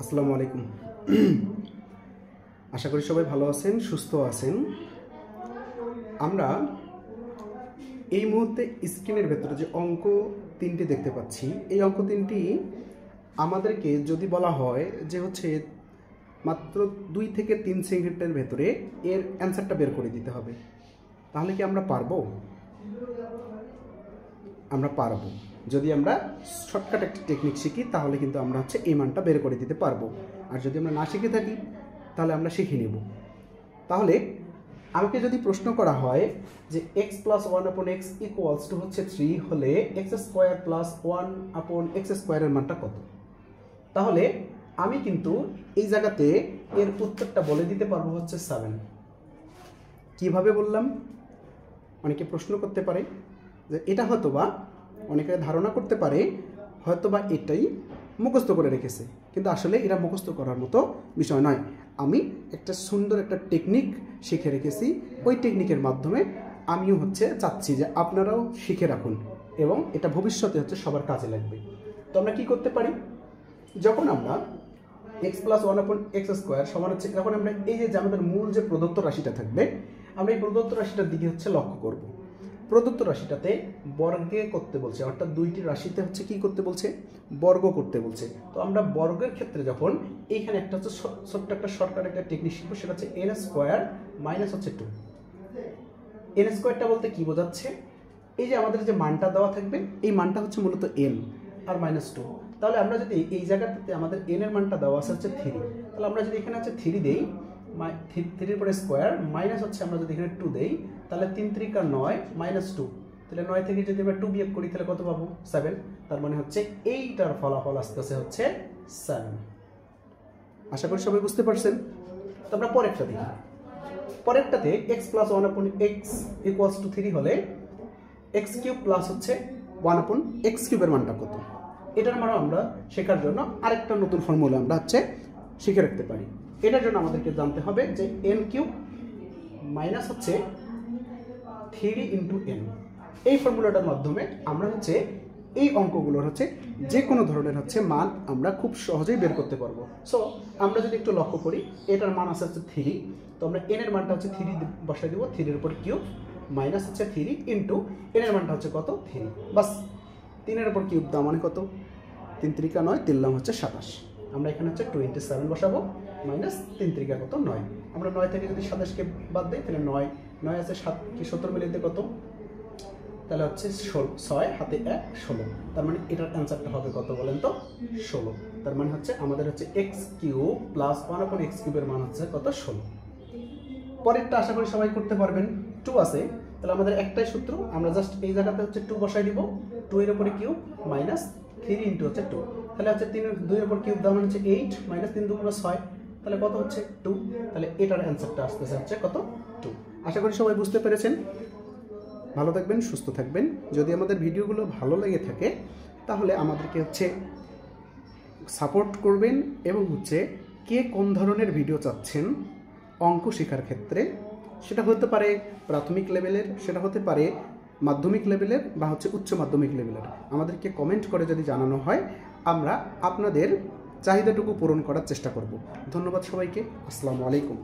আসসালামু আলাইকুম। আশা করি সবাই ভালো আছেন, সুস্থ আছেন। আমরা এই মুহূর্তে স্ক্রিনের ভেতরে যে অঙ্ক তিনটি দেখতে পাচ্ছি, এই অঙ্ক তিনটি আমাদেরকে যদি বলা হয় যে হচ্ছে মাত্র 2 থেকে 3 সেকেন্ডের ভেতরে এর অ্যান্সারটা বের করে দিতে হবে, তাহলে কি আমরা পারবো? আমরা পারবো। যদি আমরা শর্টকাট একটা টেকনিক শিখি তাহলে কিন্তু আমরা হচ্ছে এই মানটা বের করে দিতে পারবো। আর যদি আমরা না শিখে থাকি তাহলে আমরা শিখে নেব। তাহলে আমাকে যদি প্রশ্ন করা হয় যে x + 1/x = হচ্ছে 3 হলে x² + 1/x² এর মানটা কত, তাহলে আমি কিন্তু এই জায়গাতে এর উত্তরটা বলে দিতে পারবো হচ্ছে 7। কিভাবে বললাম? অনেকে প্রশ্ন করতে পারে যে এটা হয়তোবা, অনেকে ধারণা করতে পারে হয়তোবা এটাই মুখস্থ করে রেখেছে, কিন্তু আসলে এটা মুখস্থ করার মতো বিষয় নয়। আমি একটা সুন্দর একটা টেকনিক শিখে রেখেছি, ওই টেকনিকের মাধ্যমে আমিও হচ্ছে চাচ্ছি যে আপনারাও শিখে রাখুন এবং এটা ভবিষ্যতে হচ্ছে সবার কাজে লাগবে। তো আমরা কি করতে পারি, যখন আমরা x + 1/x² সমান হচ্ছে, যখন আমরা এই যে আমাদের মূল যে প্রদত্ত রাশিটা থাকবে, আমরা এই প্রদত্ত রাশিটার দিকে হচ্ছে লক্ষ্য করব। প্রদত্ত রাশিটাতে বর্গে করতে বলছে, অর্থাৎ দুইটি রাশিতে হচ্ছে কি করতে বলছে, বর্গ করতে বলছে। তো আমরা বর্গের ক্ষেত্রে যখন এইখানে একটা হচ্ছে ছোট্ট একটা শর্টকাট একটা টেকনিক শিখবো, সেটা হচ্ছে n² - হচ্ছে 2। n² বলতে কি বোঝাচ্ছে, এই যে আমাদের যে মানটা দেওয়া থাকবে এই মানটা হচ্ছে মূলত n আর -2। তাহলে আমরা যদি এই জায়গাটাতে আমাদের n এর মানটা দেওয়া আছে হচ্ছে 3, তাহলে আমরা যদি এখানে হচ্ছে 3 দেই, 3 পরে স্কোয়ার মাইনাস হচ্ছে আমরা যদি এখানে 2 দেই, তাহলে 3 × 3 = 9 -2। তাহলে 9 থেকে যদি আমরা 2 বিয়োগ করি তাহলে কত পাবো? 7। তার মানে হচ্ছে এইটার ফলাফল আসতেছে হচ্ছে 7। আশা করি সবাই বুঝতে পারছেন। তো আমরা পরেরটা দেখি। পরেরটাতে x + 1/x = 3 হলে x³ প্লাস হচ্ছে 1/x³ এর মানটা কত, এটার মানে আমরা শেখার জন্য আরেকটা নতুন ফর্মুলা আমরা হচ্ছে শিখে রাখতে পারি। এটার জন্য আমাদেরকে জানতে হবে যে n³ মাইনাস হচ্ছে 3 × n। এই ফর্মুলাটার মাধ্যমে আমরা হচ্ছে এই অঙ্কগুলোর হচ্ছে যে কোনো ধরনের হচ্ছে মান আমরা খুব সহজেই বের করতে পারবো। সো আমরা যদি একটু লক্ষ্য করি, এটার মান আছে হচ্ছে 3, তো আমরা n এর মানটা হচ্ছে 3 বসাই দেবো, 3 এর উপর কিউব মাইনাস হচ্ছে 3 ইন্টু n এর মানটা হচ্ছে কত? 3। বাস 3 এর উপর কিউব দাও মানে কত? 3 × 3 = 9, 3 × হচ্ছে 27। আমরা এখানে হচ্ছে 27 বসাবো, মাইনাস 3 × 3 = কত? 9। আমরা 9 থেকে যদি 27কে বাদ দিই তাহলে 9 আছে 7 কি 70 মিলিয়ে কত? তাহলে হচ্ছে 6 হাতে 1 16। তার মানে এটার অ্যান্সারটা হবে কত বলেন তো? 16। তার মানে হচ্ছে আমাদের হচ্ছে x³ + 1/x³ এর মান হচ্ছে কত? 16। পরেরটা আশা করি সবাই করতে পারবেন। 2 আছে, তাহলে আমাদের একটাই সূত্র, আমরা জাস্ট এই জায়গাতে হচ্ছে 2 বসাই দিব, 2 এর উপরে কিউব মাইনাস 3 × হচ্ছে 2। তাহলে হচ্ছে 2 এর উপর কিউব দাও মানে হচ্ছে 8 মাইনাস 3 × 2 = 6। তাহলে কত হচ্ছে? 2। তাহলে এটার অ্যান্সারটা আসতেছে হচ্ছে কত? 2। আশা করি সবাই বুঝতে পেরেছেন। ভালো থাকবেন, সুস্থ থাকবেন। যদি আমাদের ভিডিওগুলো ভালো লেগে থাকে তাহলে আমাদেরকে হচ্ছে সাপোর্ট করবেন এবং হচ্ছে কে কোন ধরনের ভিডিও চাচ্ছেন অঙ্ক শেখার ক্ষেত্রে, সেটা হতে পারে প্রাথমিক লেভেলের, সেটা হতে পারে মাধ্যমিক লেভেলের বা হচ্ছে উচ্চ মাধ্যমিক লেভেলের। আমাদেরকে কমেন্ট করে যদি জানানো হয় আমরা আপনাদের চাহিদাটুকু পূরণ করার চেষ্টা করব। ধন্যবাদ সবাইকে। আসসালামু আলাইকুম।